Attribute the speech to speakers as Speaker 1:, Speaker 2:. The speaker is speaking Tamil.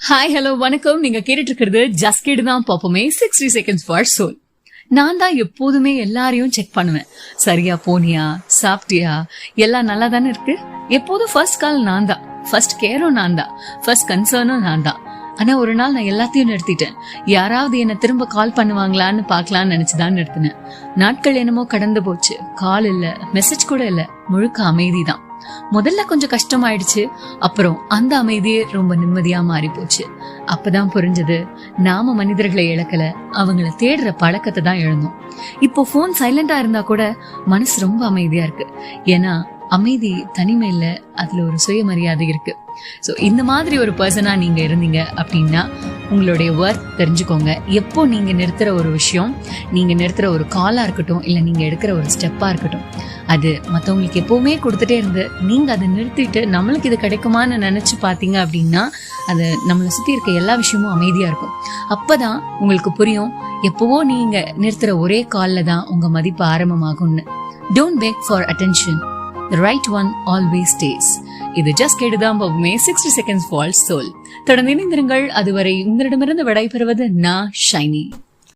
Speaker 1: ஹாய் ஹலோ வணக்கம். நீங்க கேட்டுட்டு இருக்கிறது ஜஸ்ட் கேட்டு தான் பாப்போமே 60 செகண்ட்ஸ் ஃபார் சோல். நான் தான் எப்போதுமே எல்லாரையும் செக் பண்ணுவேன். சரியா போனியா, சாப்பிட்டியா, எல்லாம் நல்லா தானே இருக்கு. எப்போதும் ஃபர்ஸ்ட் கால் நான் தான், ஃபர்ஸ்ட் கேரும் நான் தான், ஃபர்ஸ்ட் கன்சர்னும் நான் தான். ஆனா ஒரு நாள் நான் எல்லாத்தையும் நிறுத்திட்டேன். யாராவது என்ன திரும்ப கால் பண்ணுவாங்களான்னு பாக்கலான்னு நினைச்சுதான் நிறுத்தினேன். நாட்கள் என்னமோ கடந்து போச்சு. கால் இல்ல, மெசேஜ் கூட இல்ல, முழுக்க அமைதி தான். முதல்ல கொஞ்சம் கஷ்டமாயிடுச்சு. அப்புறம் அந்த அமைதியே ரொம்ப நிம்மதியா மாறி போச்சு. அப்பதான் புரிஞ்சது, நாம மனிதர்களை இழக்கல, அவங்கள தேடுற பழக்கத்தை தான் இழந்தோம். இப்போ போன் சைலண்டா இருந்தா கூட மனசு ரொம்ப அமைதியா இருக்கு. ஏன்னா அமைதி தனிமை இல்ல, அதுல ஒரு சுயமரியாதை இருக்கு. சோ இந்த மாதிரி ஒரு பர்சனா நீங்க இருந்தீங்க அப்படின்னா உங்களுடைய ஒர்க் தெரிஞ்சுக்கோங்க. எப்போ நீங்க நிறுத்துற ஒரு விஷயம், நீங்க நிறுத்துற ஒரு காலா இருக்கட்டும், இல்ல நீங்க எடுக்கிற ஒரு ஸ்டெப்பா இருக்கட்டும், அது மத்தவங்களுக்கு எப்பவுமே கொடுத்துட்டே இருந்து நீங்க அதை நிறுத்திட்டு நம்மளுக்கு இது கிடைக்குமான்னு நினைச்சு பாத்தீங்க அப்படின்னா அது நம்மளை சுத்தி இருக்க எல்லா விஷயமும் அமைதியா இருக்கும். அப்பதான் உங்களுக்கு புரியும், எப்பவோ நீங்க நிறுத்துற ஒரே கால்ல தான் உங்க மதிப்பு ஆரம்பமாகும்னு. Don't beg for attention. The right one always stays. இது ஜஸ்ட் கேட்டுதான் போகுமே 60 செகண்ட்ஸ் ஃபார் சோல். தொடர்ந்து இணைந்திருங்கள். அதுவரை உங்களிடமிருந்து விடைபெறுவது நான் ஷைனி.